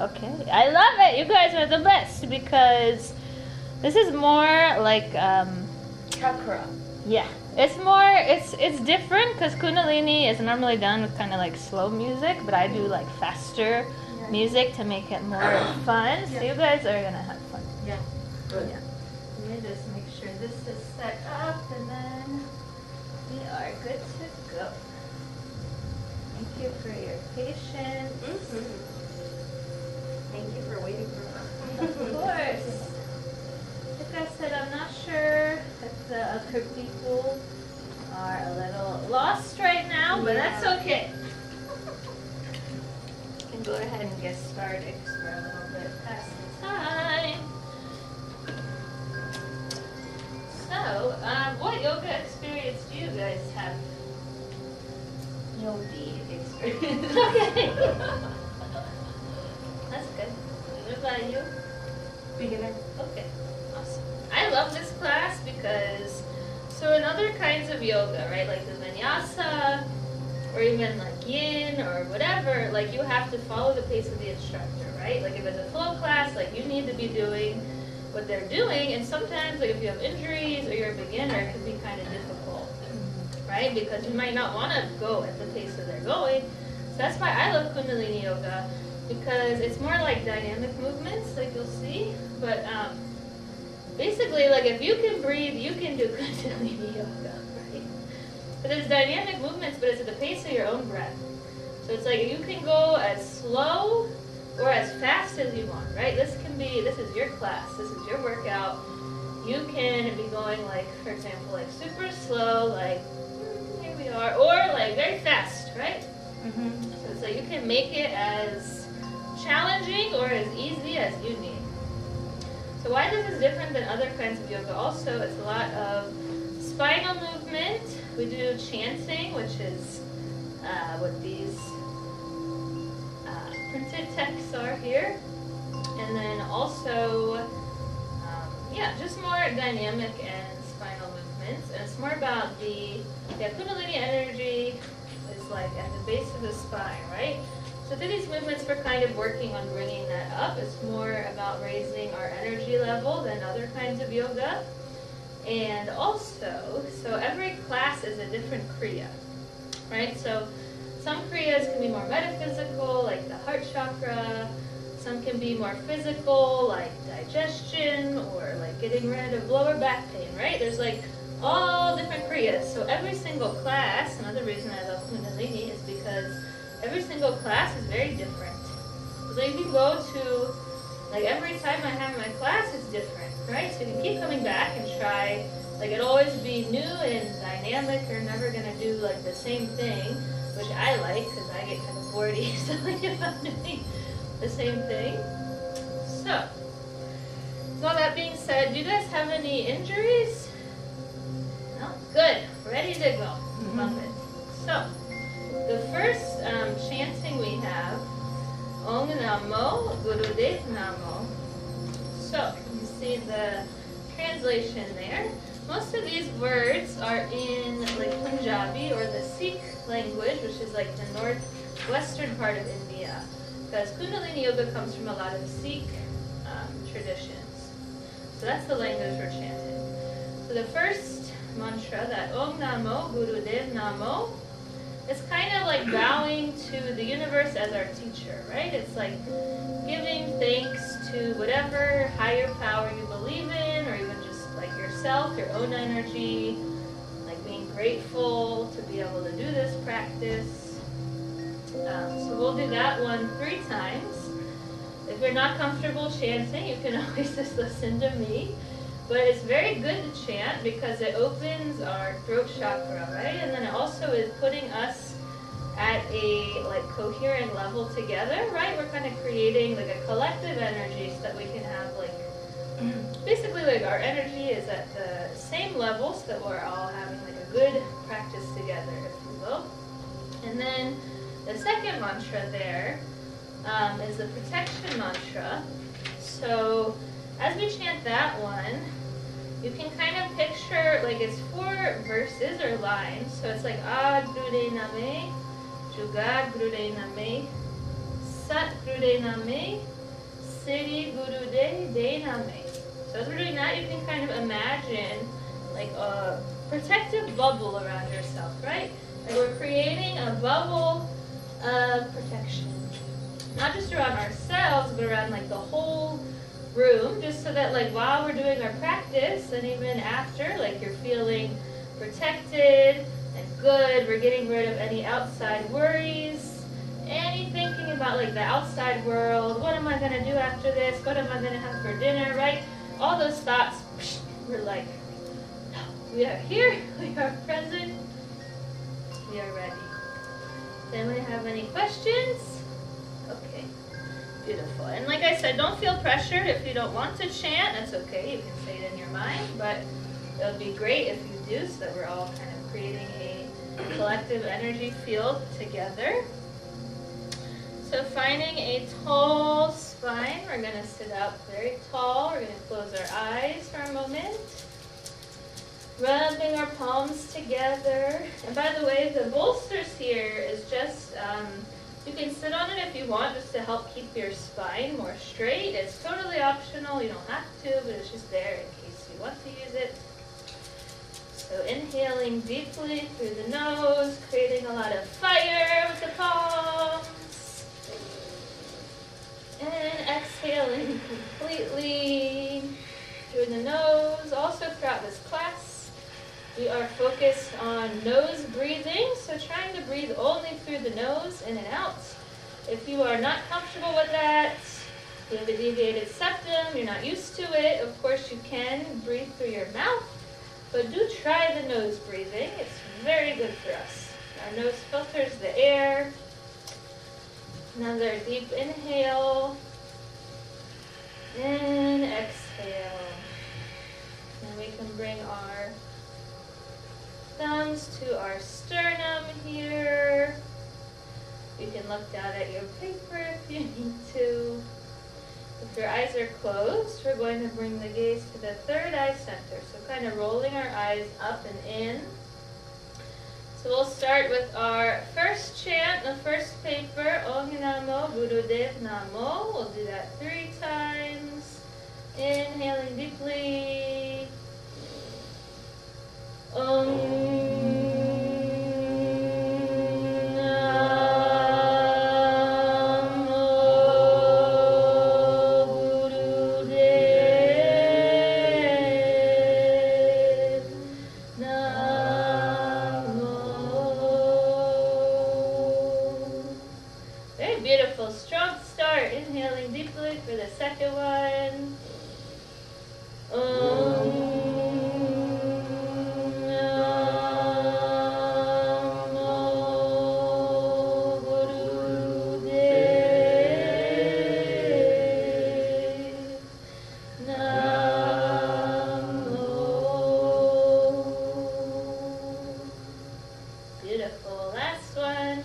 Okay, I love it. You guys are the best because this is more like Chakra. yeah. It's different because Kundalini is normally done with kind of like slow music, but I do like faster music to make it more fun. So you guys are gonna have fun. Yeah. Good. Yeah. Let me just make sure this is set up, and then we are good to go. Thank you for your patience. Thank you for waiting for us. Of course. Like I said, I'm not sure if the other people are a little lost right now, but that's okay. You can go ahead and get started because we're a little bit past the time. So, what yoga experience do you guys have? Yogi experience. Okay. That's good. What about you? Beginner. Okay, awesome. I love this class because, so in other kinds of yoga, right, like the vinyasa, or even like yin, or whatever, like you have to follow the pace of the instructor, right? Like if it's a flow class, like you need to be doing what they're doing, and sometimes like if you have injuries or you're a beginner, it can be kind of difficult, right? Because you might not want to go at the pace that they're going. So that's why I love Kundalini yoga, because it's more like dynamic movements, like you'll see. But basically, like if you can breathe, you can do Kundalini yoga, right? But there's dynamic movements, but it's at the pace of your own breath. So it's like you can go as slow or as fast as you want, right? This is your class, this is your workout. You can be going like, for example, like super slow, like here we are, or like very fast, right? So it's like you can make it as challenging or as easy as you need. So why this is different than other kinds of yoga also, it's a lot of spinal movement. We do chanting, which is what these printed texts are here. And then also, just more dynamic and spinal movements. And it's more about the Kundalini energy is like at the base of the spine, right? So through these movements, we're kind of working on bringing that up. It's more about raising our energy level than other kinds of yoga. And also, so every class is a different Kriya, right? So some Kriyas can be more metaphysical, like the heart chakra. Some can be more physical, like digestion, or like getting rid of lower back pain, right? There's like all different Kriyas. So every single class, another reason I love Kundalini is because every single class is very different. So you can go to, like every time I have my class, it's different, right? So you can keep coming back and try, like it'll always be new and dynamic. You're never gonna do like the same thing, which I like because I get kind of bored easily if I'm doing the same thing. So, with all that being said, do you guys have any injuries? No? Good. Ready to go. Love it. So, the first chanting we have, Om Namo Gurudev Namo. So, you see the translation there. Most of these words are in like Punjabi or the Sikh language, which is like the northwestern part of India. Because Kundalini Yoga comes from a lot of Sikh traditions. So that's the language we're chanting. So the first mantra, that Om Namo Gurudev Namo, it's kind of like bowing to the universe as our teacher, right? It's like giving thanks to whatever higher power you believe in, or even just like yourself, your own energy, like being grateful to be able to do this practice. So we'll do that one 3 times. If you're not comfortable chanting, you can always just listen to me. But it's very good to chant because it opens our throat chakra, right? And then it also is putting us at a like coherent level together, right? We're kind of creating like a collective energy so that we can have like, basically like our energy is at the same level so that we're all having like a good practice together, if you will. And then the second mantra there is the protection mantra. So as we chant that one, you can kind of picture, like it's 4 verses or lines. So it's like Ad Gurude Name, Jugad Gurude Name, Sat Gurude Name, Siri Gurude De Name. So as we're doing that, you can kind of imagine like a protective bubble around yourself, right? Like we're creating a bubble of protection. Not just around ourselves, but around like the whole room, just so that like while we're doing our practice and even after, like you're feeling protected and good. We're getting rid of any outside worries, any thinking about like the outside world. What am I going to do after this? What am I going to have for dinner, right? All those thoughts, we're like, no, we are here, we are present, we are ready. Does anyone have any questions? Okay, beautiful. And like I said, don't feel pressured if you don't want to chant. That's okay. You can say it in your mind, but it would be great if you do, so that we're all kind of creating a collective energy field together. So finding a tall spine, we're going to sit up very tall. We're going to close our eyes for a moment. Rubbing our palms together. And by the way, the bolsters here is just, you can sit on it if you want, just to help keep your spine more straight. It's totally optional. You don't have to, but it's just there in case you want to use it. So inhaling deeply through the nose, creating a lot of fire with the palms. And exhaling completely through the nose. Also throughout this class, we are focused on nose breathing, so trying to breathe only through the nose, in and out. If you are not comfortable with that, you have a deviated septum, you're not used to it, of course you can breathe through your mouth, but do try the nose breathing. It's very good for us. Our nose filters the air. Another deep inhale and exhale. And we can bring our thumbs to our sternum here. You can look down at your paper if you need to. If your eyes are closed, we're going to bring the gaze to the third eye center. So kind of rolling our eyes up and in. So we'll start with our first chant, the first paper, Om Namo Gurudev Namo. We'll do that 3 times. Inhaling deeply. Om. For the second one. Beautiful. Last one.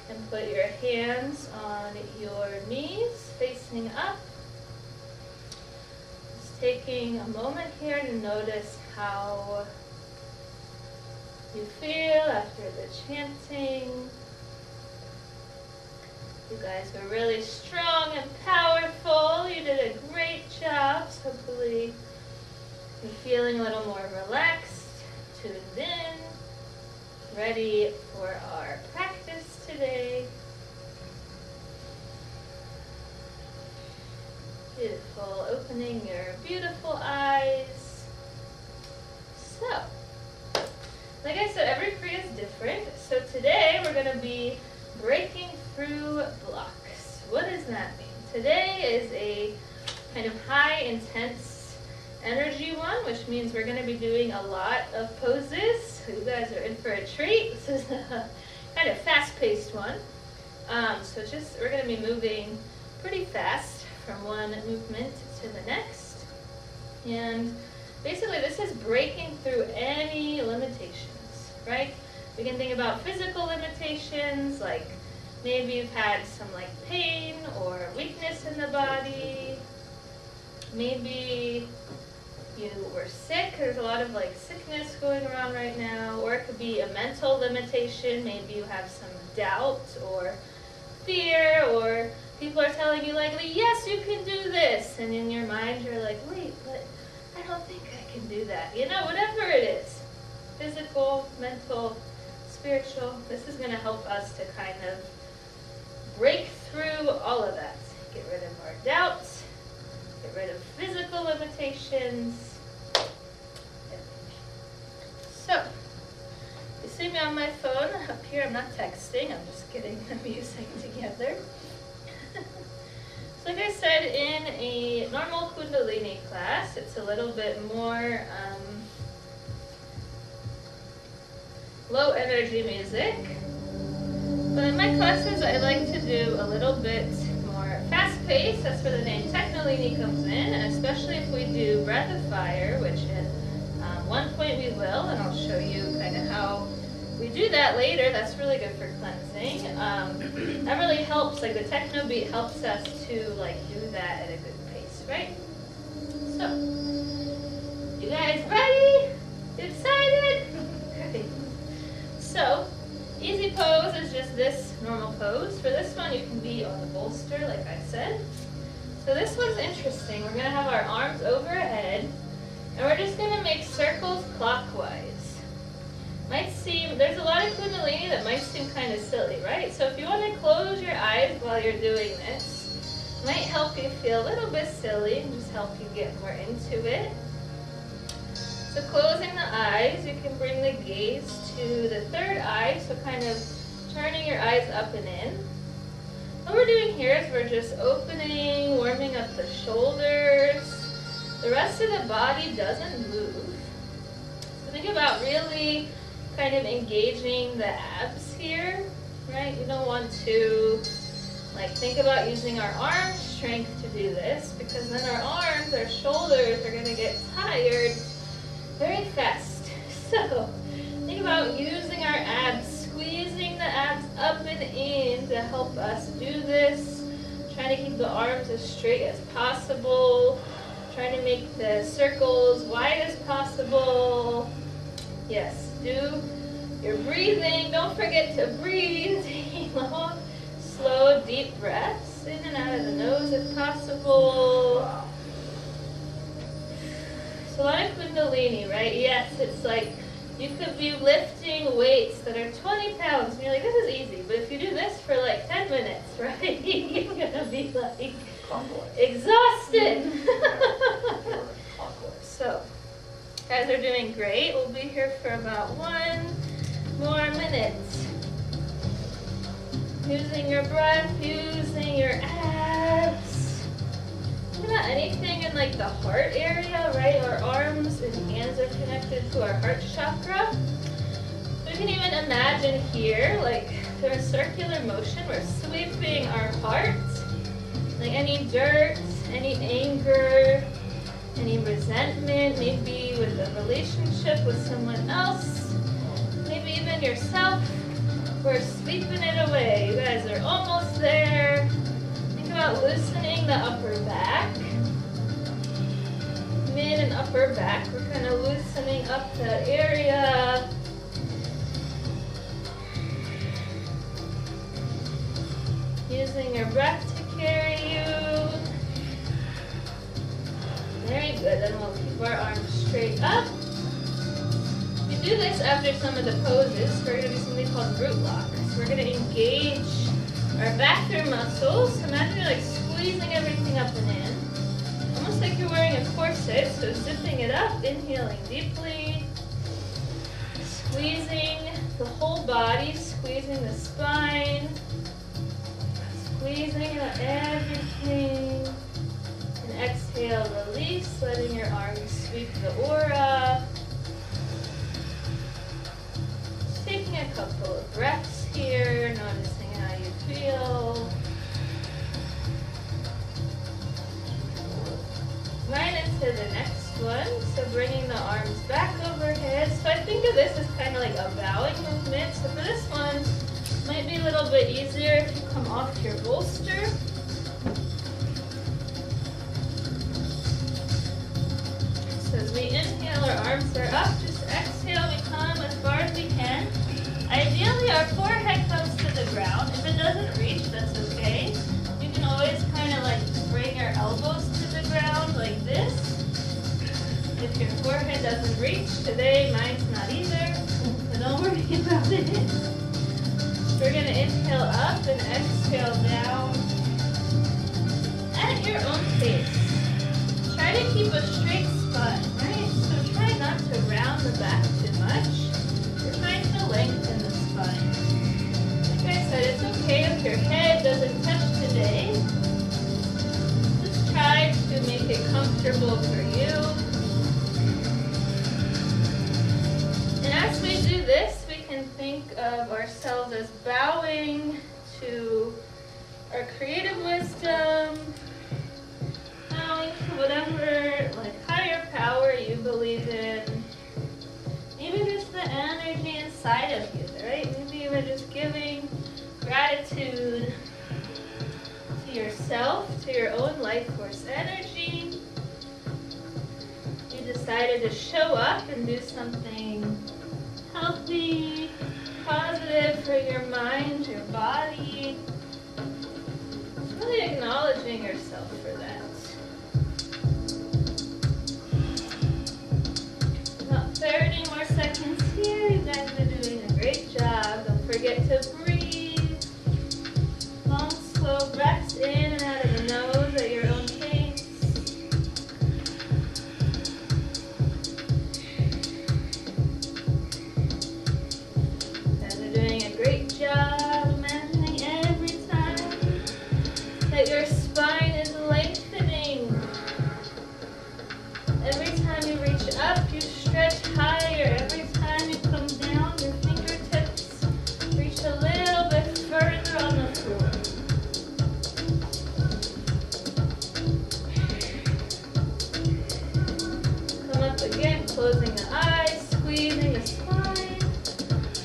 And put your hands on your knees, facing up. Just taking a moment here to notice how you feel after the chanting. You guys were really strong and powerful. You did a great job. So hopefully you're feeling a little more relaxed, tuned in, ready for our practice today. Beautiful. Opening your beautiful eyes. So, like I said, every Kriya is different. So today we're going to be breaking through blocks. What does that mean? Today is a kind of high intense energy one, which means we're going to be doing a lot of poses. So you guys are in for a treat. This is a kind of fast-paced one. So we're going to be moving pretty fast from one movement to the next. And basically this is breaking through any limitations, right? We can think about physical limitations, like maybe you've had some like pain or weakness in the body. Maybe you were sick. There's a lot of like sickness going around right now. Or it could be a mental limitation. Maybe you have some doubt or fear, or people are telling you like, yes, you can do this. And in your mind you're like, wait, but I don't think I can do that. You know, whatever it is, physical, mental, spiritual, this is going to help us to kind of break through all of that. Get rid of our doubts, get rid of physical limitations. So, you see me on my phone up here. I'm not texting, I'm just getting the music together. So like I said, in a normal Kundalini class, it's a little bit more low energy music. But in my classes, I like to do a little bit more fast paced. That's where the name Technolini comes in, and especially if we do Breath of Fire, which at one point we will, and I'll show you kind of how we do that later. That's really good for cleansing. That really helps, like the techno beat helps us to like do that at a good pace, right? So, you guys ready? Excited? Great. So, easy pose is just this normal pose. For this one, you can be on the bolster, like I said. So this one's interesting. We're going to have our arms overhead, and we're just going to make circles clockwise. Might seem, there's a lot of Kundalini that might seem kind of silly, right? So if you want to close your eyes while you're doing this, it might help you feel a little bit silly and just help you get more into it. So closing the eyes, you can bring the gaze to the third eye, so kind of turning your eyes up and in. What we're doing here is we're just opening, warming up the shoulders. The rest of the body doesn't move. So think about really kind of engaging the abs here, right? You don't want to like think about using our arm strength to do this, because then our arms, our shoulders are going to get tired very fast. So think about using our abs, squeezing the abs up and in to help us do this. Trying to keep the arms as straight as possible. Trying to make the circles wide as possible. Yes, do your breathing. Don't forget to breathe. Long, slow, deep breaths in and out of the nose if possible. So a lot of Kundalini, right? Yes, it's like you could be lifting weights that are 20 pounds and you're like, this is easy. But if you do this for like 10 minutes, right? You're going to be like exhausted. So, guys are doing great. We'll be here for about 1 more minute. Using your breath, using your abs. Think about anything in like the heart area, right? Our arms and hands are connected to our heart chakra. We can even imagine here, like through a circular motion, we're sweeping our heart. Like any dirt, any anger, any resentment, maybe with a relationship with someone else, maybe even yourself. We're sweeping it away. You guys are almost there. Think about loosening the upper back. Mid and upper back. We're kind of loosening up that area. Using your breath to carry you. Very good. Then we'll keep our arms straight up. We do this after some of the poses. We're going to do something called root lock. So we're going to engage our back through muscles. Imagine you're like squeezing everything up and in. Almost like you're wearing a corset. So zipping it up, inhaling deeply. Squeezing the whole body, squeezing the spine. Squeezing out everything. And exhale, release, letting your arms sweep the aura. Just taking a couple of breaths here, noticing how you feel. Right into the next one. So bringing the arms back overhead. So I think of this as kind of like a bowing movement. So for this one, might be a little bit easier if you come off your bolster. So as we inhale, our arms are up. Just exhale, we come as far as we can. Ideally, our forehead comes to the ground. If it doesn't reach, that's okay. You can always kind of like bring your elbows to the ground like this. If your forehead doesn't reach, today mine's not either, so don't worry about it. We're going to inhale up and exhale down at your own pace. Try to keep a straight spine, right? So try not to round the back too much. We're trying to lengthen the spine. Like I said, it's okay if your head doesn't touch today. Just try to make it comfortable for you. And as we do this, we can think of ourselves as bowing to our creative wisdom, bowing to whatever like higher power you believe in, even just the energy inside of you, right? Maybe even just giving gratitude to yourself, to your own life force energy. You decided to show up and do something healthy, positive for your mind, your body. Just really acknowledging yourself for that. About 30 more seconds here. You guys are doing a great job. Don't forget to breathe. Long, slow breaths in and out of the nose at your own pace. Doing a great job imagining every time that your spine is lengthening. Every time you reach up, you stretch higher. Every time you come down, your fingertips reach a little bit further on the floor. Come up again, closing the eyes, squeezing the spine.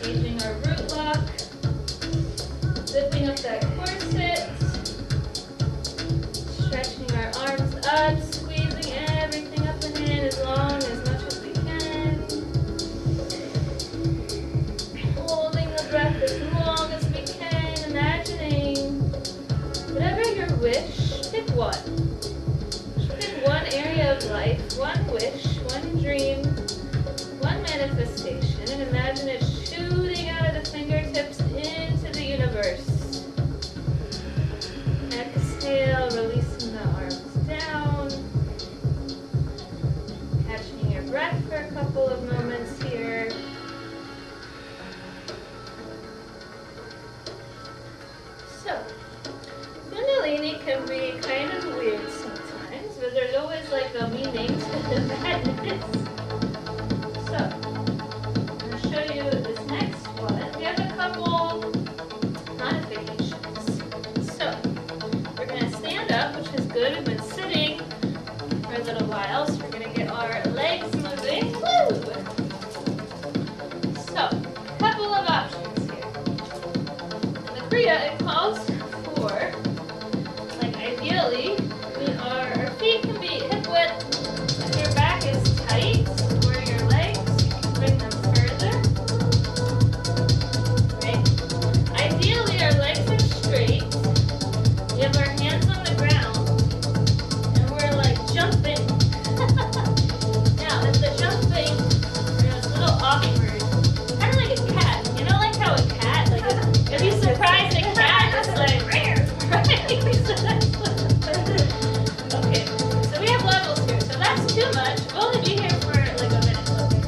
Engaging our root lock, zipping up that corset, stretching our arms up, squeezing everything up and in as much as we can. Holding the breath as long as we can, imagining whatever your wish, pick one. Pick one area of life, one wish, one dream, one manifestation, and imagine it shooting out of the fingertips into the universe. Exhale, releasing the arms down. Catching your breath for a couple of moments here. So, Kundalini can be kind of weird sometimes, but there's always like a meaning to the madness. So, I'm going to show you this next one. We have a couple modifications. So, we're going to stand up, which is good. We've been sitting for a little while, so we're going to get our legs moving. Woo! So, a couple of options here. Kriya, it calls for, like ideally, our feet can be hip width. If your back is tight, or your legs, you can bring them further. Right? Ideally, our legs are straight. We have our hands on the ground, and we're like jumping. Now, if the jumping is a little awkward, kind of like a cat. You know, like how a cat, like if you surprise a cat, it's like, right? Okay, so we have levels here. So that's too much. We'll only be here for like a minute. Okay.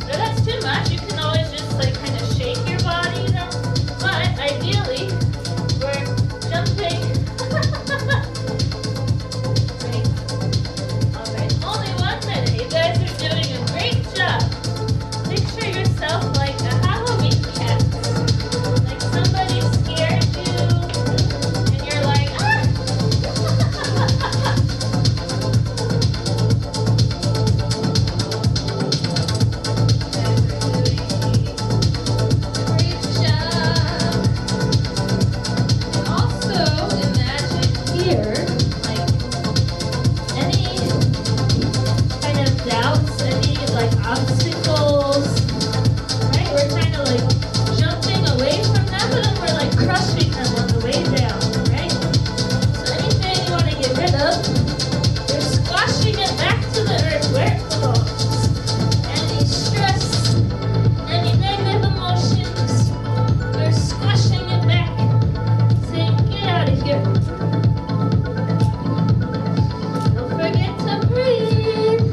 So that's too much. You can always just like kind of shake your body, you know. But ideally, we're jumping. Right. All right. Only 1 minute. You guys are doing a great job. Picture yourself like a Halloween cat. Like somebody scared you, and you're like, ah! Great job. Also, imagine here, like any kind of doubts, any like obstacles, right? We're kind of like jumping away from them, but then we're like crushing them on the way down, right? So anything you want to get rid of, you're squashing it back to the earth where it belongs. Any stress, any negative emotions, you're squashing it back, saying, get out of here. Don't forget to breathe.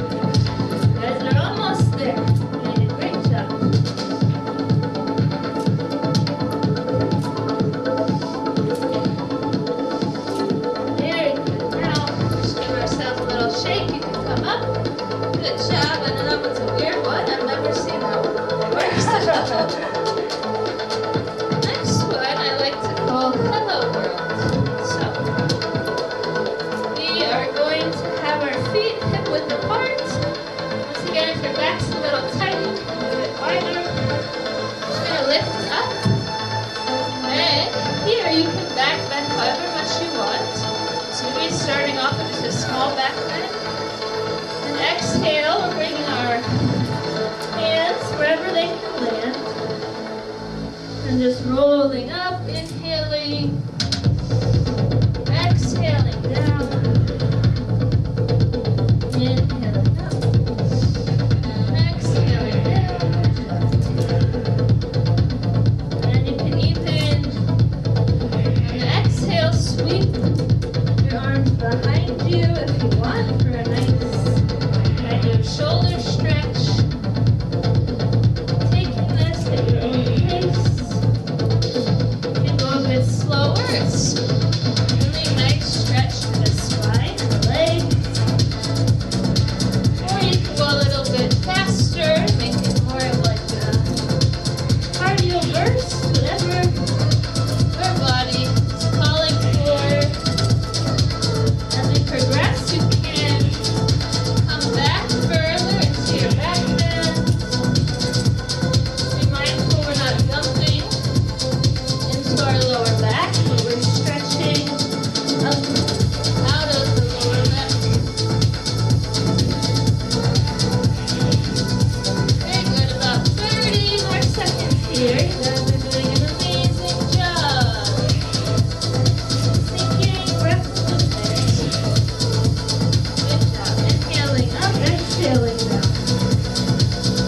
You guys are almost there. You did a great job. Very good. Now, just give ourselves a little shake. You can come up. Good job. I know that one's a weird one. I've never seen that one. It works. Next one I like to call Hello World. So, we are going to have our feet hip width apart. Once again, if your back's a little tight, a little bit wider. Just gonna lift up. And here you can back bend however much you want. So maybe starting off with just a small back bend. And exhale, we're bringing our hands wherever they can land. And just rolling up, inhaling, exhaling down, inhaling up, exhaling down. And you can even, on the exhale, sweep your arms behind you if you want for a nice kind of shoulder stretch. Taking this at your own pace. You can go a bit slower. It's really nice stretch for the spine and the legs. Or you can go a little bit faster, make it more of like a cardio burst, whatever your body is calling for. As we progress, you can come back further into your back bend. Be mindful we're not dumping into our lower back, but we're stretching up out of the lower back. Very good. About 30 more seconds here. You guys are doing an amazing job. Sinking breath with it. Good job. Inhaling up, exhaling down.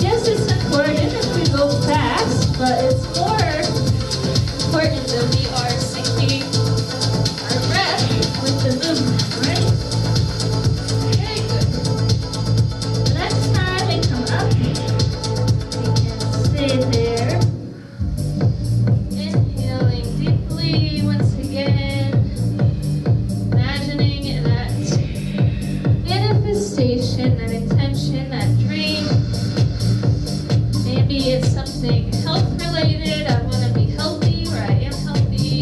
Yes, it's important if we go fast, but it's more important that we are syncing our breath with the movement, right? Very good. The next time we come up, we can stay there. Inhaling deeply once again. Imagining that manifestation, that intention, that dream. Maybe it's something health related. I want to be healthy, or I am healthy.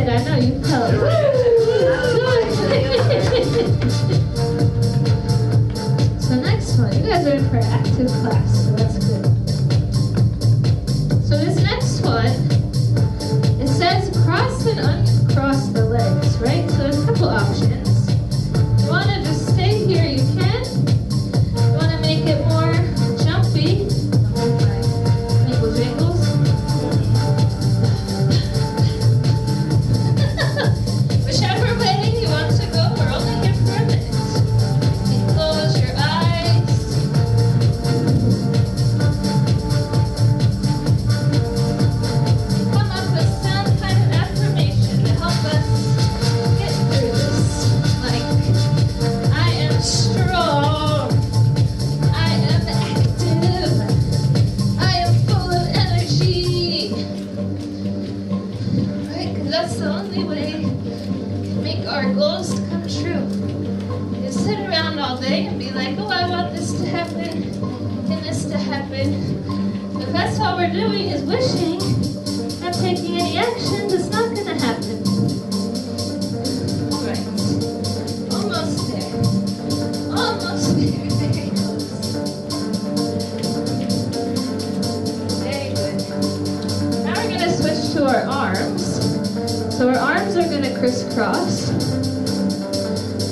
good. I know you felt it. So next one, you guys are in for an active class, so that's good. So this next one, it says cross and uncross the legs, right? So there's a couple options. You want to just stay here, you can. You want to make it more jumpy. Ankle jangles. Whichever way you want to go, we're only here for a minute. You can close your eyes. Come up with some kind of affirmation to help us get through this. Like, I am strong. I am active. I am full of energy. Right? Because that's the only way to make our goals come true. You sit around all day and be like, oh, I want this to happen and this to happen. If that's all we're doing is wishing, not taking any action, it's not going to happen. Right. Almost there. Almost there. Very close. Very good. Now we're going to switch to our arms. So our arms are going to crisscross. You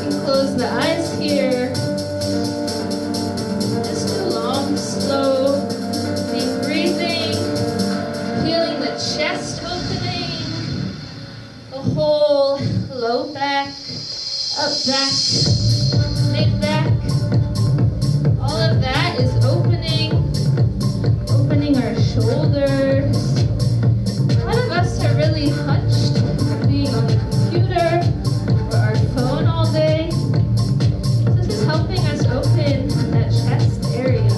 can close the eyes here. Just do long, slow, deep breathing. Feeling the chest opening. The whole low back, up back, mid back. All of that is opening. Opening our shoulders. A lot of us are really hunched from being on the computer or our phone all day. This is helping us open that chest area.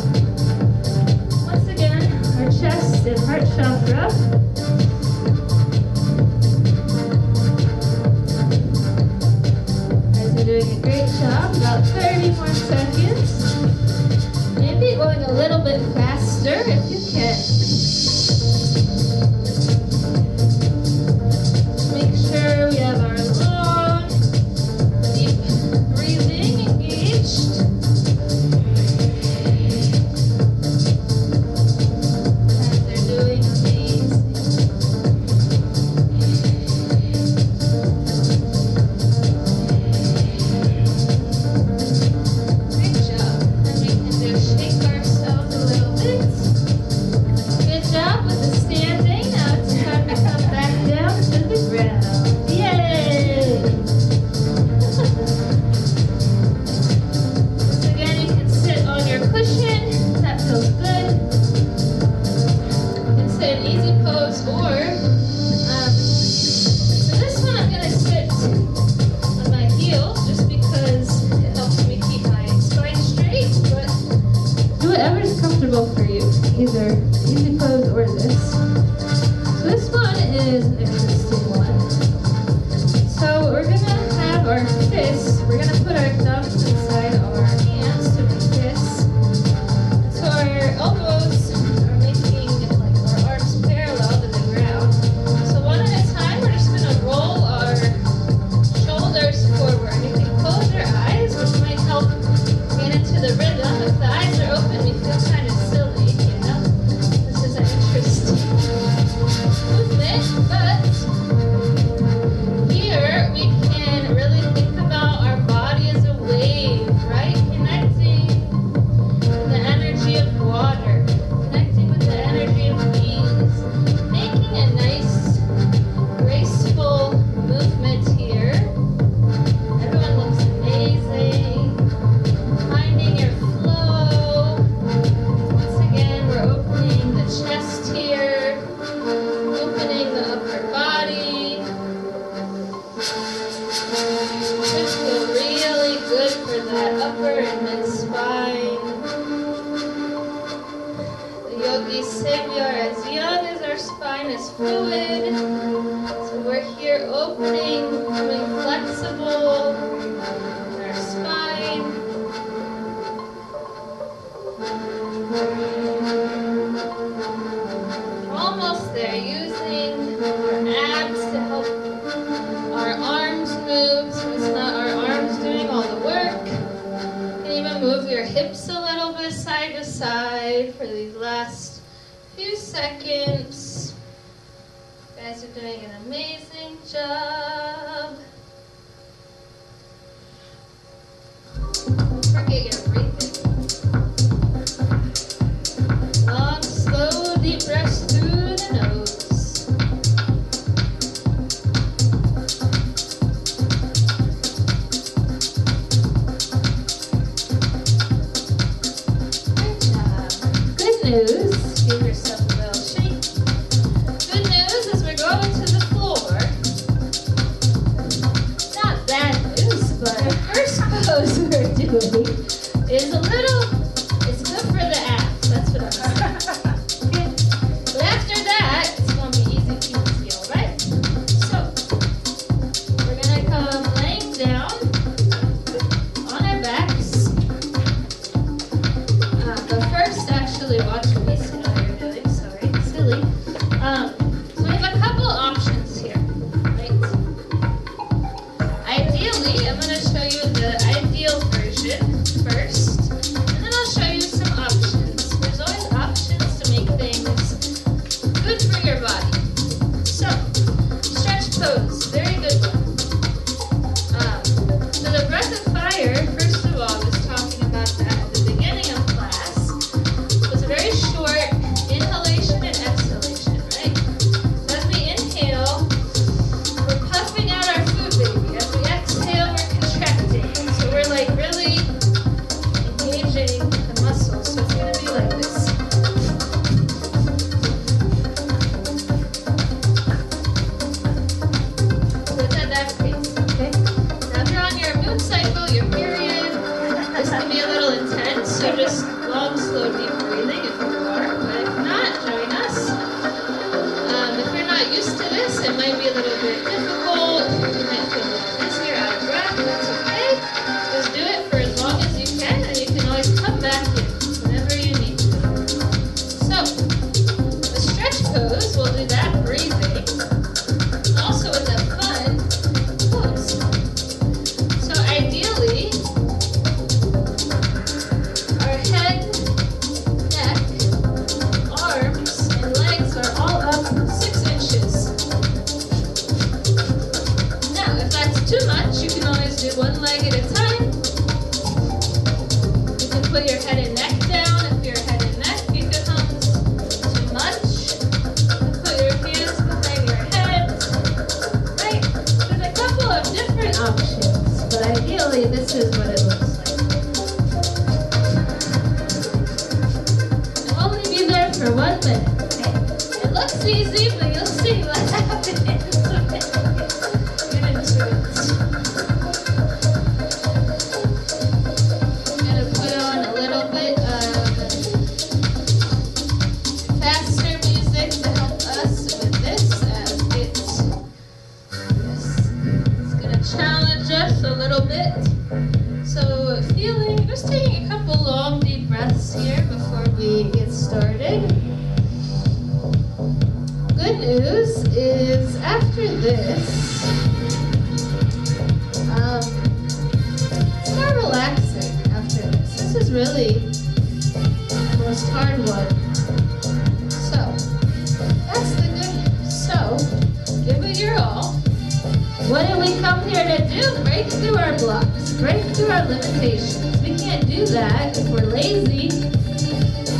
Once again, our chest and heart chakra. You guys are doing a great job. About 30 more seconds. Maybe going a little bit faster if you can. Make sure we have our long, deep breathing engaged. And they're doing amazing. Great job. And we can just shake ourselves a little bit. Good job with the standing. Now it's time to come back down to the ground. Yay! Once again, you can sit on your cushion. That feels good. You can sit in easy pose or, so this one I'm going to sit on my heels just because it helps me keep my spine straight, but do whatever's comfortable for you, either easy pose or this. So this one is an interesting one. So we're gonna have our fists, we're gonna put our thumbs inside our hands to make fists. So our elbows are making like our arms parallel to the ground. So one at a time, we're just gonna roll our shoulders forward. You can close your eyes, which might help get into the rhythm. If the eyes are open, we feel kind of silly, you know? This is an interesting movement, but here we can really think about our body as a wave, right? Connecting with the energy of water, connecting with the energy of beings, making a nice, graceful movement here. Everyone looks amazing. Finding your flow. Once again, we're opening the chest here, opening the upper body. Should feel really good for that upper and mid spine. The yogis say we are as young as our spine is fluid. So we're here opening, becoming flexible in our spine. We're almost there, using our abs to help seconds. You guys are doing an amazing job. Don't forget your breathing. Long, slow, deep breaths through the nose. Good job. Good news. Give yourself a little shake. Good news is we're going to the floor. Not bad news, but the first pose we're doing is a little, it's good for the abs. That's what I'm saying. But after that, it's going to be easy peasy, alright? So, we're going to come laying down on our backs. But first, actually, watch me see how you're doing. Sorry, silly. So we have a couple options here, right? Ideally, I'm going to show you the ideal version first, and then I'll show you some options. There's always options to make things good for your body. So, stretch pose, very good one. So the breath of fire, first of all, I was talking about that at the beginning of class. It's a very short inhalation and exhalation, right? So as we inhale, we're puffing out our food baby. As we exhale, we're contracting. So we're like really engaging the muscles. So it's going to be like this. So it's at that pace, okay? Now if you're on your moon cycle, your period, this can be a little intense. So just long, slow, deep breathing if you are. But if not, join us. If you're not used to this, it might be a little bit difficult. You might feel a little dizzy or out of breath. That's okay. Just do it for as long as you can, and you can always come back in whenever you need to. So, the stretch pose, we'll do that breathing. Also with a fun pose. So ideally, our head, neck, arms, and legs are all up 6 inches. Now, if that's too much, you can always do one leg at a time. You can put your head and neck down. If your head and neck becomes too much, you can put your hands behind your head. Right? There's a couple of different options, but ideally, this is what it looks like. I'll only be there for 1 minute. Okay? It looks easy, but you'll see what happens. Get into it. I'm gonna put on a little bit of faster music to help us with this, as it's gonna challenge us a little bit. So just taking a couple long deep breaths here before we get started. Good news is after this, it's more relaxing after this. This is really the most hard one. So, that's the good news. So, give it your all. What did we come here to do? Break through our blocks, break through our limitations. We can't do that if we're lazy.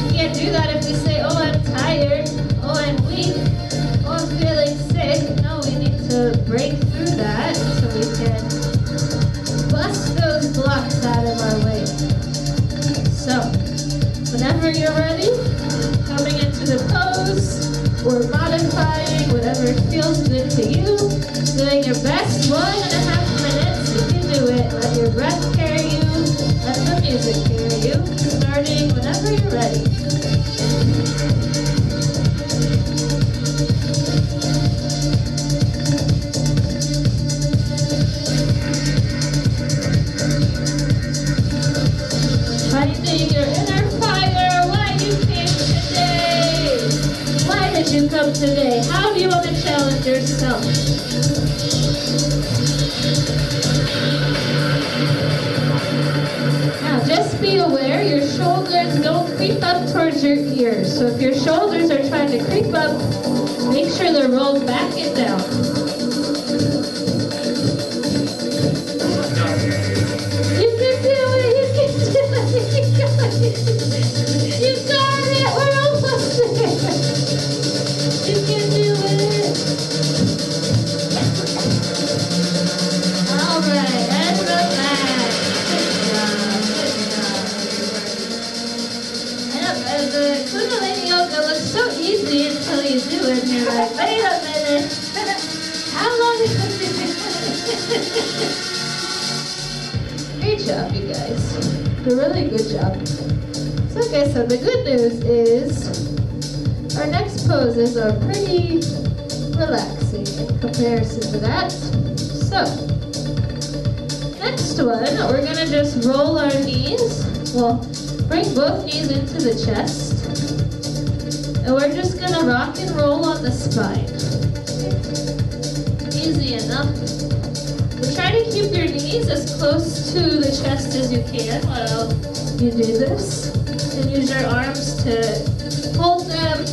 We can't do that if we say, oh, I'm tired, oh, I'm weak, oh, I'm feeling sick. No, we need to break through that so we can bust those blocks out of our way. So, whenever you're ready, coming into the pose, or modifying whatever feels good to you, doing your best 1.5 minutes. You can do it. Let your breath carry you. Let the music carry you. Starting whenever you're ready. Finding your inner fire. Why you came today? Why did you come today? How do you want to challenge yourself? Now just be aware your shoulders don't creep up towards towards your ears. So if your shoulders are trying to creep up, make sure they're rolled back and down. You can do it, you can do it, you got it. You got it, we're almost there. You can do it. All right, and relax. Good job. The Kundalini yoga looks so easy until you do it, and you're like, wait a minute. How long is it? Great job, you guys. A really good job. So like I said, the good news is our next poses are pretty relaxing in comparison to that. So, next one, we're going to just roll our knees. Well, bring both knees into the chest. And we're just going to rock and roll on the spine. Easy enough. But try to keep your knees as close to the chest as you can while you do this. And use your arms to hold them.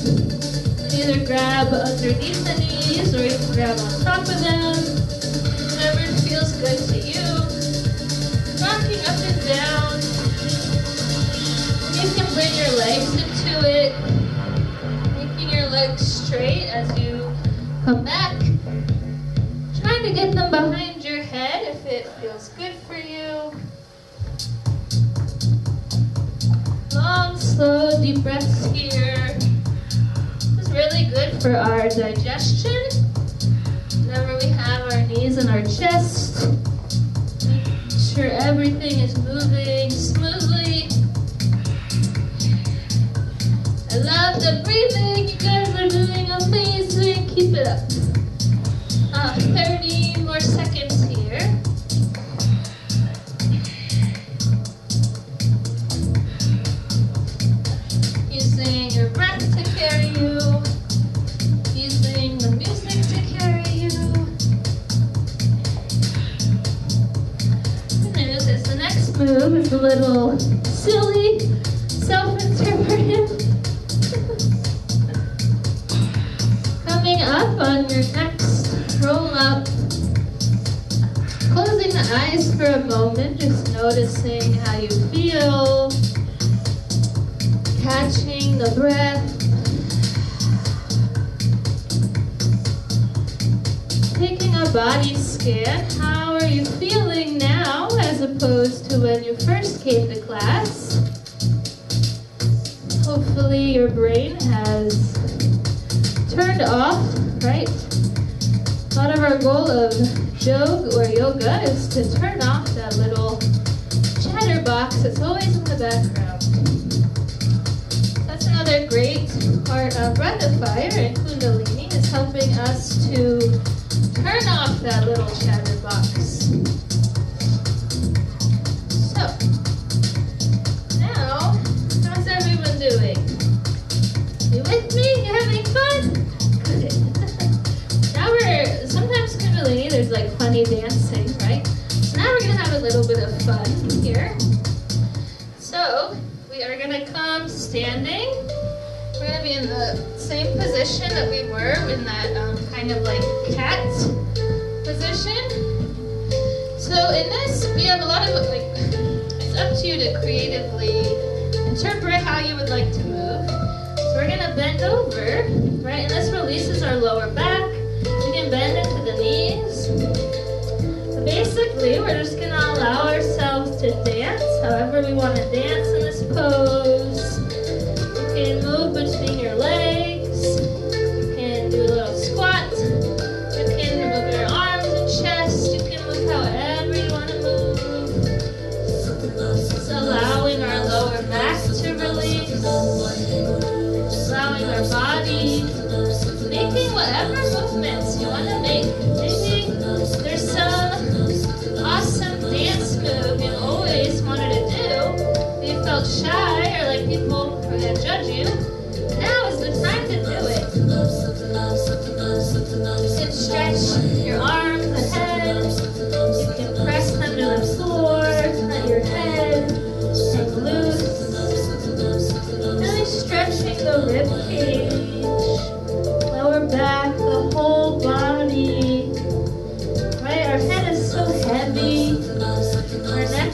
Either grab underneath the knees or you can grab on top of them. Whatever feels good to you. Rocking up and down. You can bring your legs into it. Making your legs straight as you come back. Trying to get them behind your head if it feels good for you. Long, slow, deep breaths here. This is really good for our digestion. Whenever we have our knees in our chest, make sure everything is moving smoothly. I love the breathing. You guys are doing amazing. Keep it up. 30 more seconds here. Using your breath to carry you. Using the music to carry you. Good news is the next move is a little silly, self-interpretive. Coming up on your next roll up. Closing the eyes for a moment, just noticing how you feel. Catching the breath. Taking a body scan. How are you feeling now as opposed to when you first came to class? Hopefully your brain has turned off, right? Part of our goal of yoga is to turn off that little chatterbox that's always in the background. That's another great part of Breath of Fire and Kundalini is helping us to turn off that little chatterbox. So, now, how's everyone doing? You with me? You having fun? Good. Now sometimes Kundalini, there's like funny dancing, right? So now we're going to have a little bit of fun here. So, we are going to come standing. We're going to be in the same position that we were in that kind of like cat position. So in this, we have a lot of like, it's up to you to creatively interpret how you would like to move. So we're going to bend over, right? And this releases our lower back. We can bend into the knees. But basically, we're just going to allow ourselves to dance however we want to dance in this pose. You can move between your legs. You can do a little squat. You can move your arms and chest. You can move however you want to move. Just allowing our lower back to release. Allowing our body. Making whatever movements you want to make. Maybe there's some awesome dance move you always wanted to do. You felt shy or like people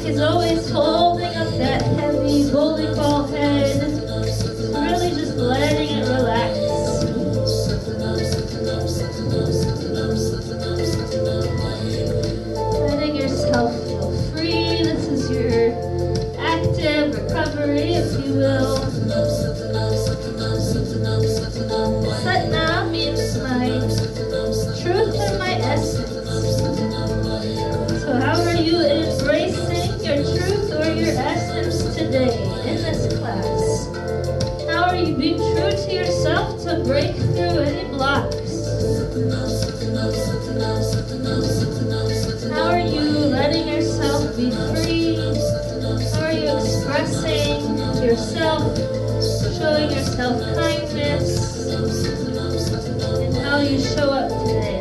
is always holding up that heavy bowling ball head. Really just letting it relax. Letting yourself feel free. This is your active recovery, if you will. Satnam means my truth and my essence. So how are you embracing your truth or your essence today in this class? How are you being true to yourself to break through any blocks? How are you letting yourself be free? How are you expressing yourself, showing yourself kindness, and how you show up today?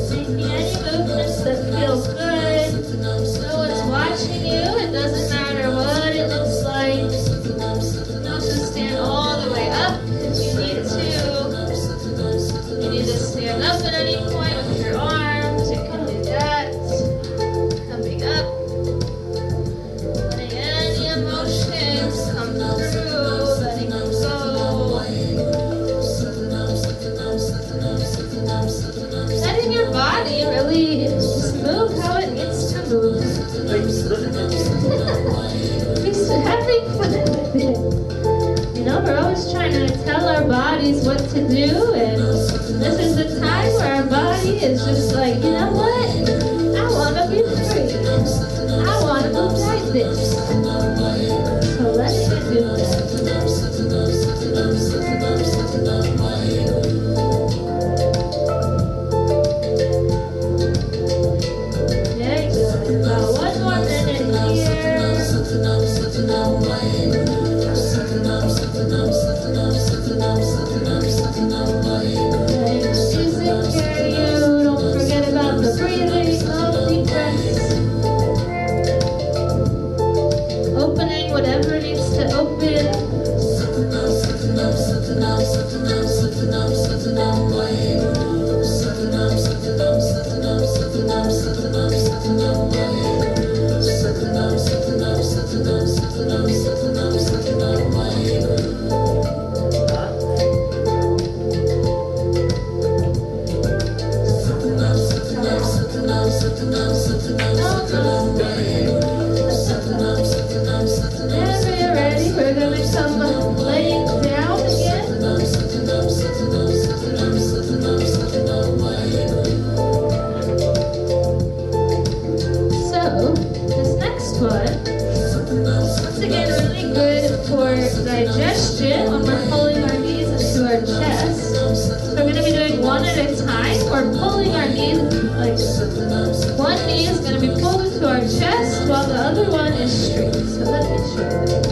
Making any movements that feel good. No one's watching you. It doesn't matter what it looks like. You don't have to stand all the way up if you need to. You need to stand up at any point with your arms. You can do that. Coming up. Letting any emotions come through. Letting them go. Letting your body really just move how it needs to move. Just having fun with it. You know, we're always trying to tell our bodies what to do, and this is the time where our body is just like, you know what? I want to be free. I want to move like this. So letting it do that. Very good. About 1 more minute here. Let music carry you. Don't forget about the breathing. Long deep breaths. Opening whatever needs to open. Whenever you're ready, we're going to come laying down again. So, this next one, once again, really good for digestion when we're pulling our knees into our chest. So we're going to be doing one at a time. We're pulling our knees, like one knee is going to be pulled into our chest while the other one is straight. So let me show you.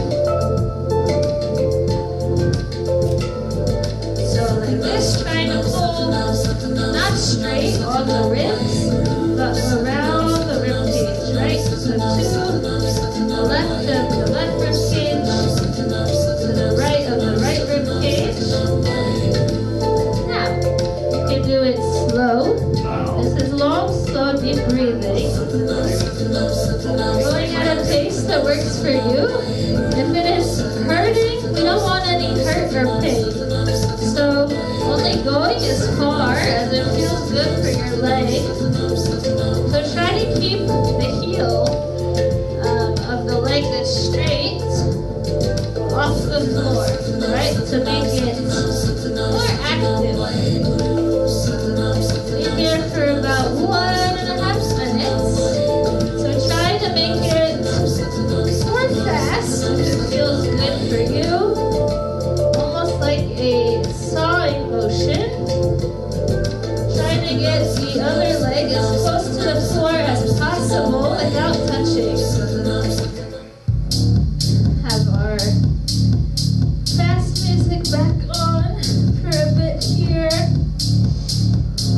So like this, trying to pull not straight on the ribs, but around the rib cage, right? So two, the left of the left rib cage, to the right of the right rib cage. Now, you can do it slow. This is long, slow, deep breathing. Going at a pace that works for you. If it is hurting, we don't want any hurt or pain. So only going as far as it feels good for your leg. So try to keep the heel of the leg that's straight off the floor, right? To make it more active. Be here for about 1.5 minutes. So try to make it more fast if it feels good for you. Almost like a sawing motion. Trying to get the other leg as close to the floor as possible without touching. Have our fast music back on for a bit here.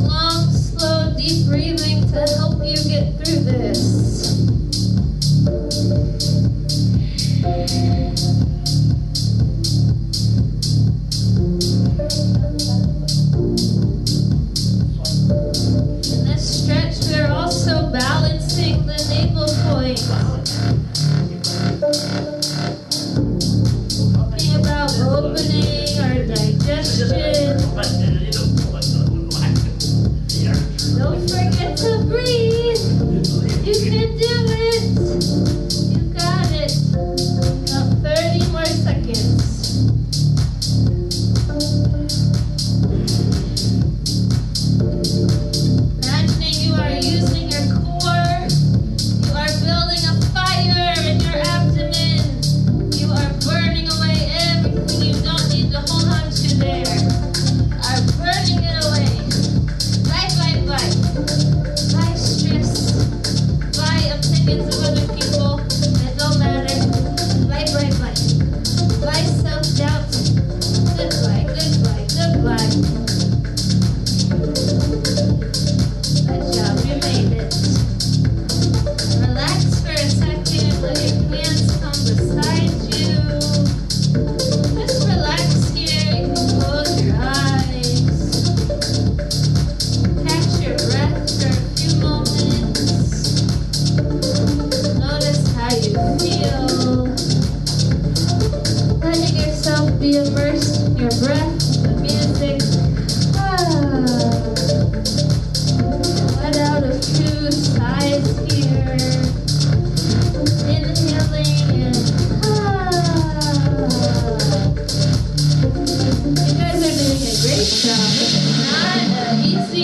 Long, slow, deep breathing to help you get through this. In this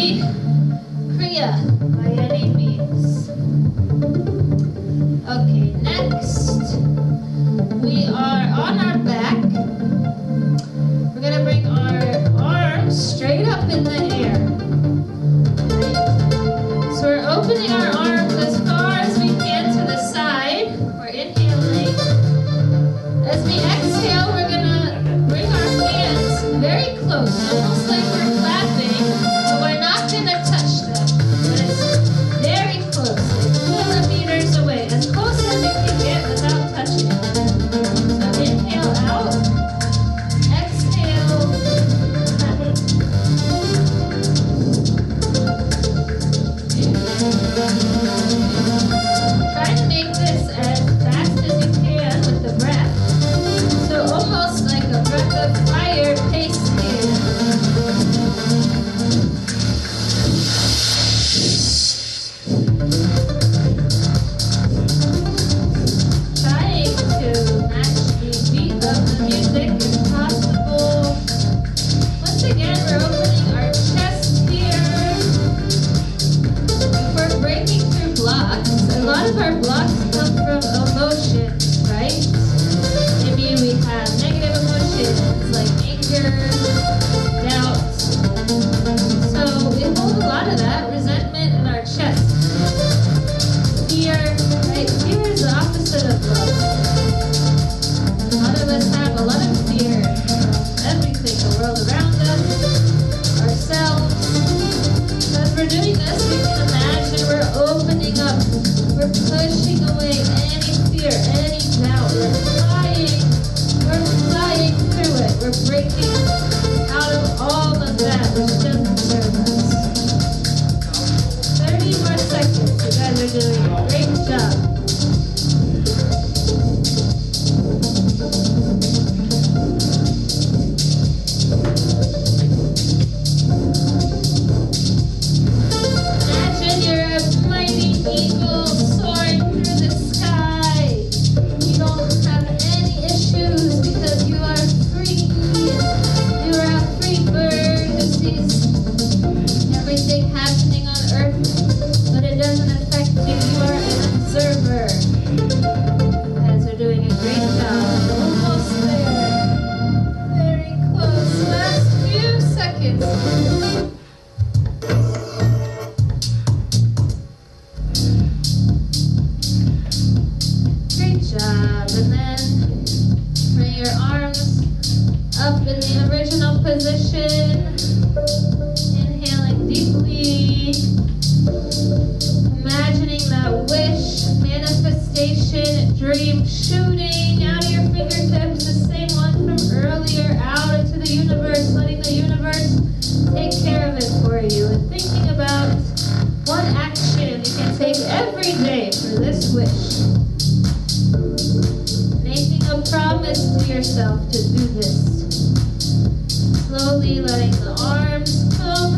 be Kriya by any means. Okay, next we are on our back. We're gonna bring our arms straight up in the air. Right? So we're opening our arms as far as we can to the side. We're inhaling. As we exhale, we're gonna bring our hands very close, almost like we're clapping, but we're not gonna touch them. But it's very close, like millimeters away, as close as you can get without touching. So inhale out, exhale. Try to make this as fast as you can with the breath. So almost like a breath of fire pace here. Trying to match the beat of the music if possible. Once again, we're opening our chest here. If we're breaking through blocks, a lot of our blocks come from emotions, right? Maybe we have negative emotions like anger, doubt. So we hold a lot of that resentment in our chest. Fear, right? Fear is the opposite of love. A lot of us have a lot of fear of everything, the world around us, ourselves. So as we're doing this, we can imagine we're opening up. We're pushing away any fear, any doubt. We're flying through it. We're breaking out of all of that which doesn't serve us. 30 more seconds. You guys are doing a great job. Imagine you're a mighty eagle soaring through the sky. You don't have any issues because you are free. You are a free bird who sees everything happening on earth, but it doesn't affect you. You are an observer. You guys are doing a great job. Almost there. Very close. Last few seconds. Great job. And then bring your arms up in the original position. Inhaling deeply. Imagining that wish, manifestation, dream shooting out of your fingertips, the same one from earlier, out into the universe, letting the universe take care of it for you. And thinking about one action you can take every day for this wish. Making a promise to yourself to do this. Slowly letting the arms come,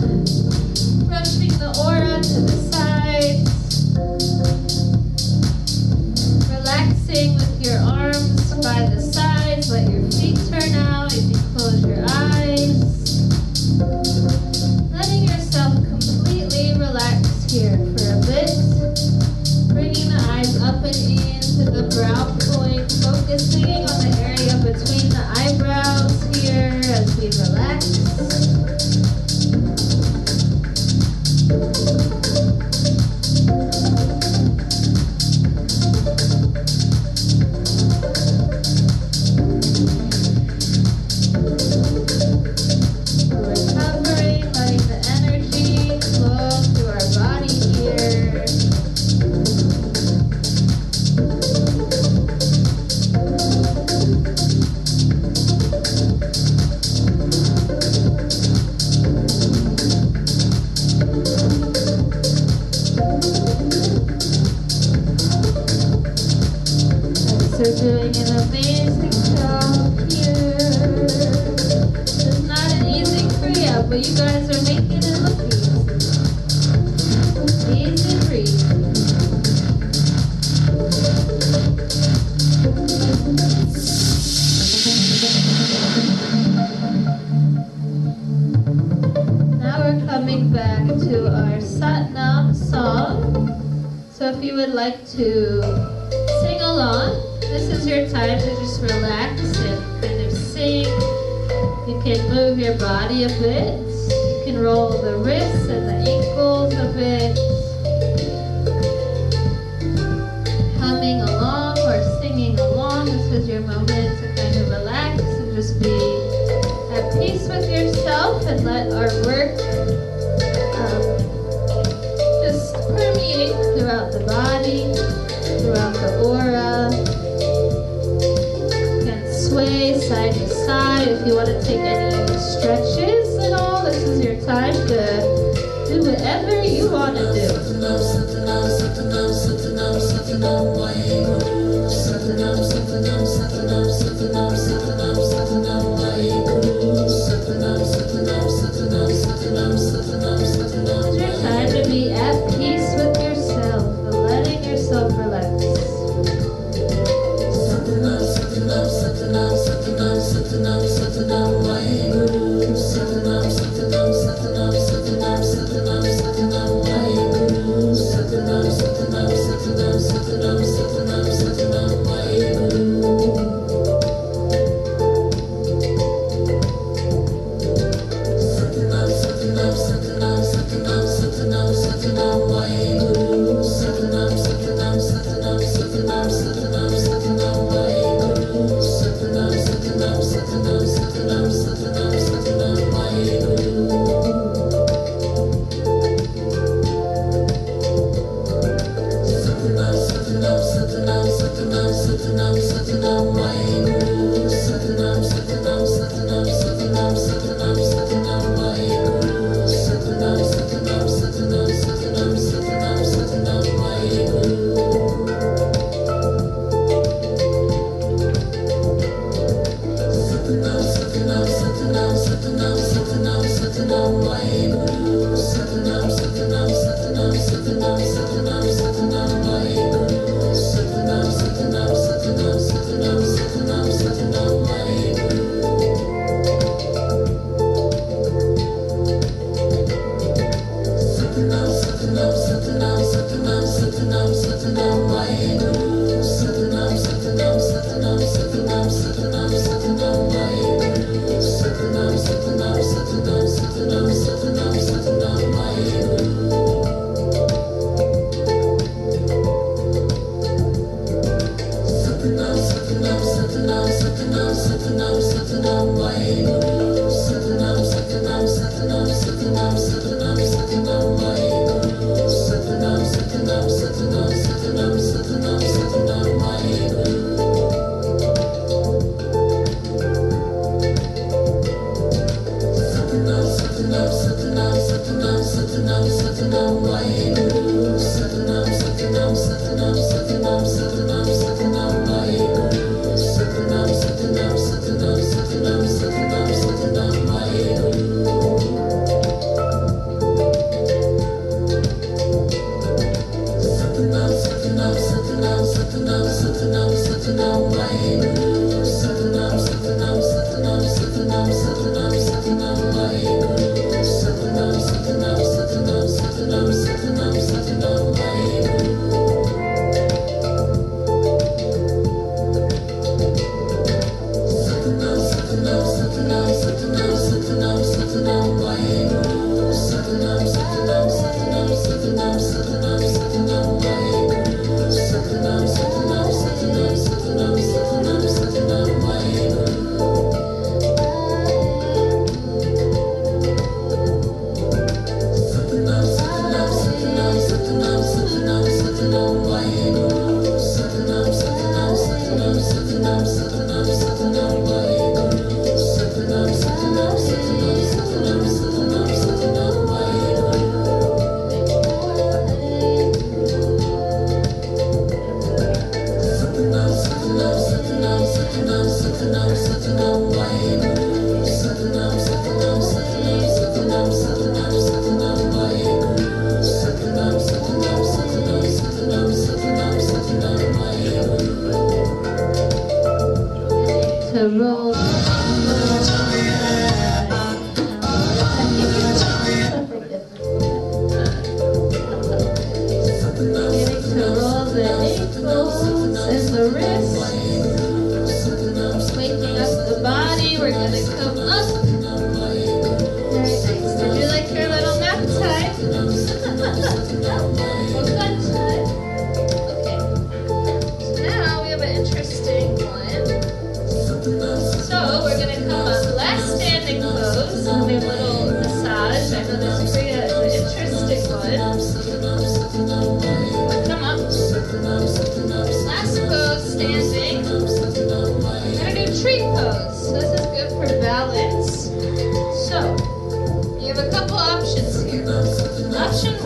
brushing the aura to the sides. Relaxing with your arms by the sides, let your feet turn out, you can close your eyes. Letting yourself completely relax here for a bit. Bringing the eyes up and into the brow point, focusing on the area between the eyebrows here as we relax. Recovering, letting the energy flow through our body here. Guys are doing an amazing job here. It's not an easy Kriya, but you guys are making it look easy. Easy breathe. Now we're coming coming back to our Satnam song. So if you would like to sing along, this is your time to just relax and kind of sing. You can move your body a bit. You can roll the wrists and the ankles a bit. Humming along or singing along. This is your moment to kind of relax and just be at peace with yourself and let our work just permeate throughout the body, throughout the aura. You can sway side to side. If you want to take any stretches at all, this is your time to do whatever you want to do. It's your time to be at peace with yourself and letting yourself relax.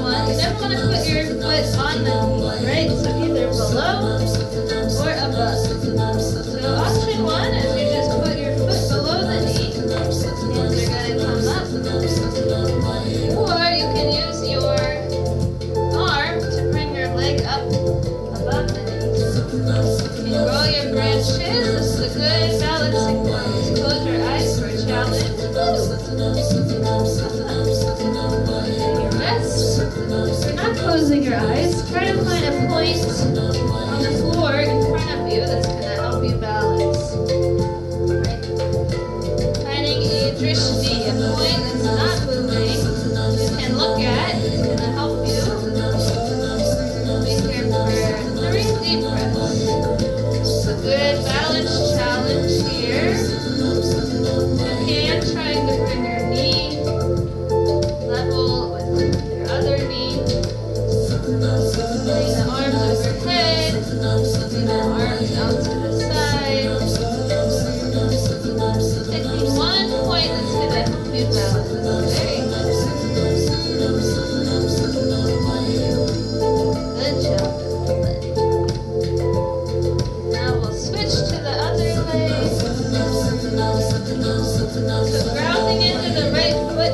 one, you never want to put your foot on the knee, right? So either below or above. So option one is you just put your foot below the knee, hands are going to come up. Or you can use your arm to bring your leg up above the knee. You can roll your branches. This is a good balancing pose. Close your eyes for a challenge. Your rest. If you're not closing your eyes, try to find a point on the floor in front of you that's going to help you balance. Right? Finding a drishti, a point that's not moving, you can look at. It's going to help you. Be here for 3 deep breaths. It's a good balance challenge here. Again, trying to bring your knee level with your other knee. Laying the arms overhead, moving the arms out to the side. Taking one point that's going to help you balance. Very good. Good job. Now we'll switch to the other leg. So grounding into the right foot,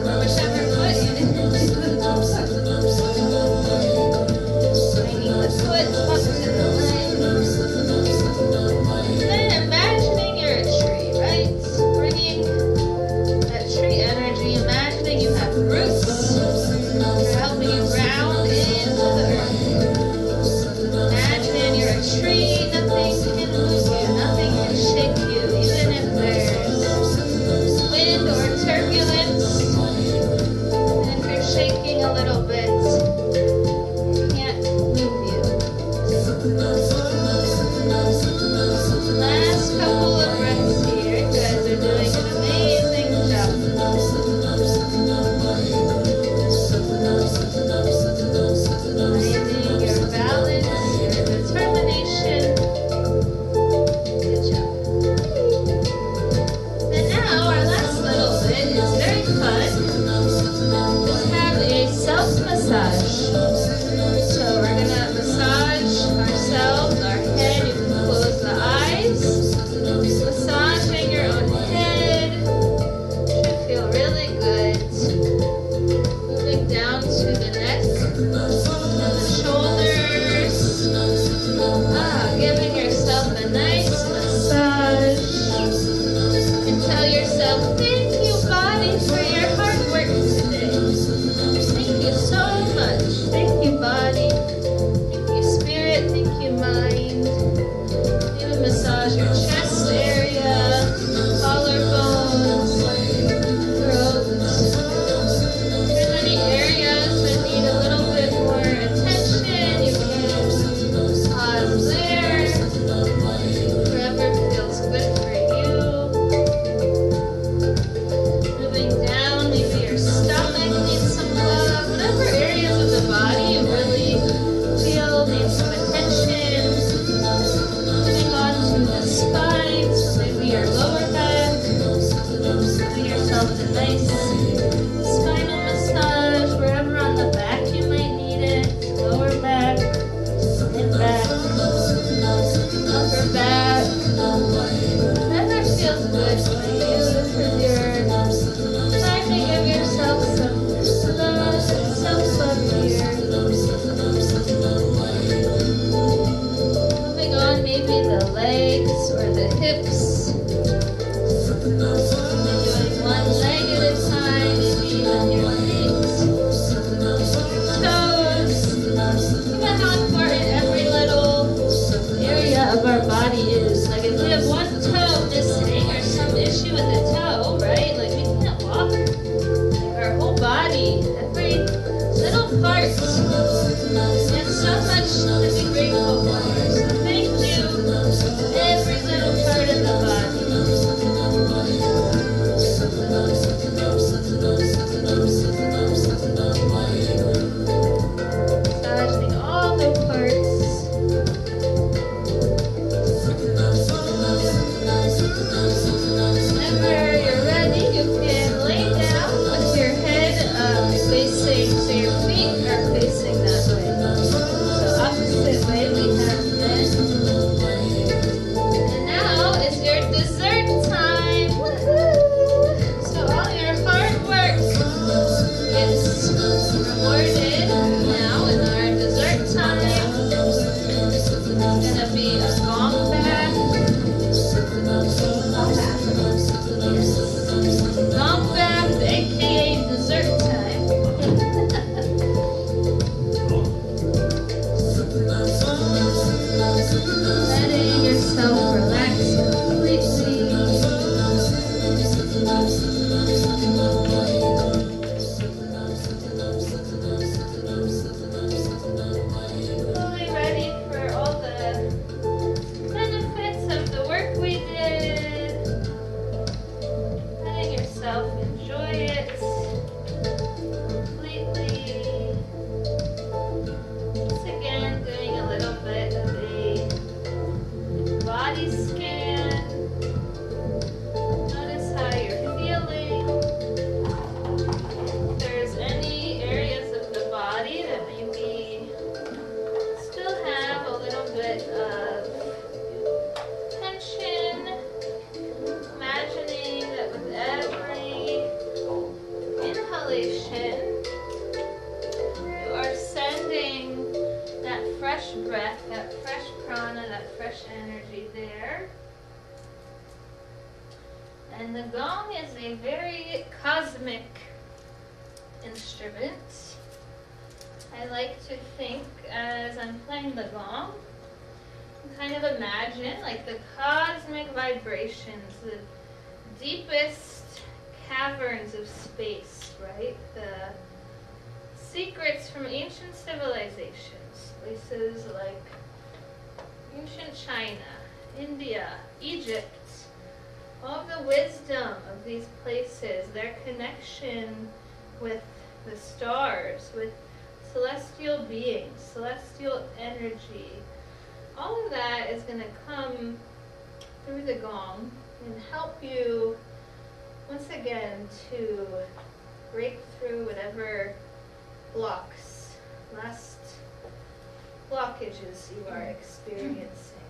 or whichever foot you need. Bringing the foot up to the leg. Then imagining you're a tree, right? Bringing that tree energy, imagining you have roots. They're helping you ground into the earth. Imagine you're a tree, nothing can move you, nothing can shake you, even if there's wind or turbulence. And if you're shaking a little bit, it can't move you. Last couple of breaths here. You guys are doing an amazing job. Finding your balance, your determination. Good job. And now our last little bit is very fun. Just have a self-massage. So we're going to massage ourselves, our head. You can close the eyes. Massaging your own head. Should feel really good. Moving down to the neck and the shoulders. Giving yourself a nice massage. You can tell yourself, thank you, body, for your hard work today. Thank you so much. Thank you, body. Thank you, spirit. Thank you, mind. Even massage your chest area, collarbones, throat. If there's any areas that need a little bit more attention, you can pause there. Wherever feels good for you. Moving down, maybe your stomach needs some love. Whatever areas of the body you really feel need some attention. Moving on to the spine, so maybe your lower back. Giving yourself a nice spinal massage. Wherever on the back you might need it. Lower back, mid back, upper back. Whatever feels good for you. This is your time to give yourself some love and self-love here. Moving on, maybe the legs or the hips. Doing one leg at a time, maybe even your feet, toes. Think about how important every little area of our body is. Like if we have one toe missing or some issue with the toe, right? Like we can't walk. Like our whole body, every little part. And so much to be grateful for. So thank you, every little part of the body. Massaging all the parts. Whenever you're ready, you can lay down with your head facing, so your feet breath, that fresh prana, that fresh energy there. And the gong is a very cosmic instrument. I like to think as I'm playing the gong, kind of imagine like the cosmic vibrations, the deepest caverns of space, right? The secrets from ancient civilizations, places like ancient China, India, Egypt, all of the wisdom of these places, their connection with the stars, with celestial beings, celestial energy. All of that is going to come through the gong and help you once again to break through whatever blocks, last blockages you are experiencing.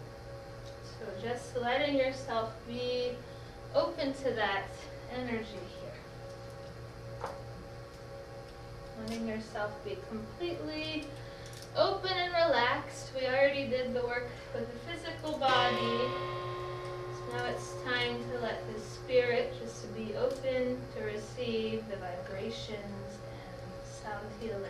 So just letting yourself be open to that energy here. Letting yourself be completely open and relaxed. We already did the work with the physical body. So now it's time to let the spirit just to be open to receive the vibrations and sound healing.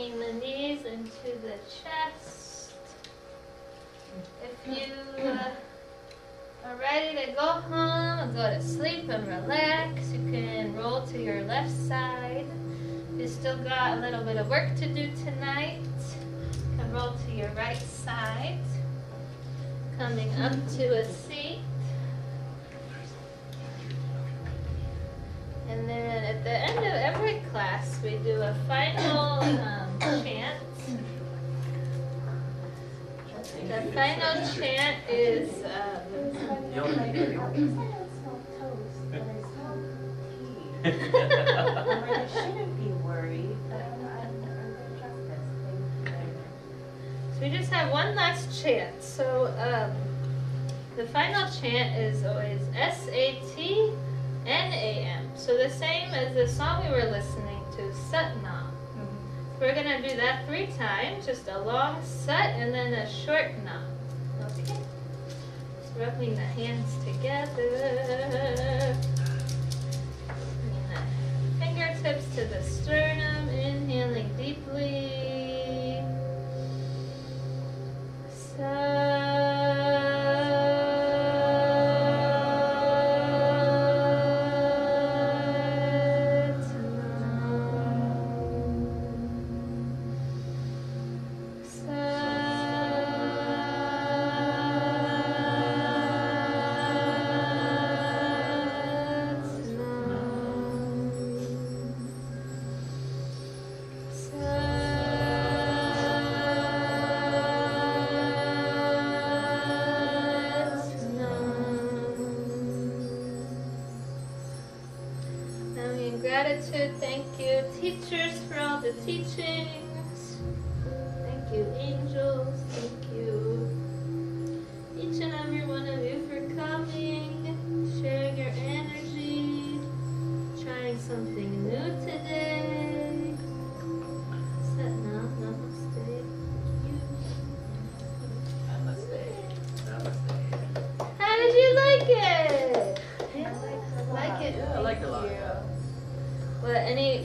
bringing the knees into the chest. If you are ready to go home and go to sleep and relax, you can roll to your left side. If you still got a little bit of work to do tonight, you can roll to your right side. Coming up to a seat. And then at the end of every class, we do a final chant. The final chant is I shouldn't be worried, but I'm gonna trust this. Thank you. so we just have one last chant. So the final chant is always SATNAM. So the same as the song we were listening to, Satnam. We're gonna do that 3 times, just a long sat and then a short nam. Okay. Just rubbing the hands together. Bringing the fingertips to the sternum, inhaling deeply. Gratitude, thank you teachers for all the teachings. Thank you angels, thank you each and every one of you for coming, sharing your energy, trying something new today. Satnam, namaste. Namaste. Namaste. How did you like it? I like Like it? Yeah, I liked it a lot. Yeah. What, any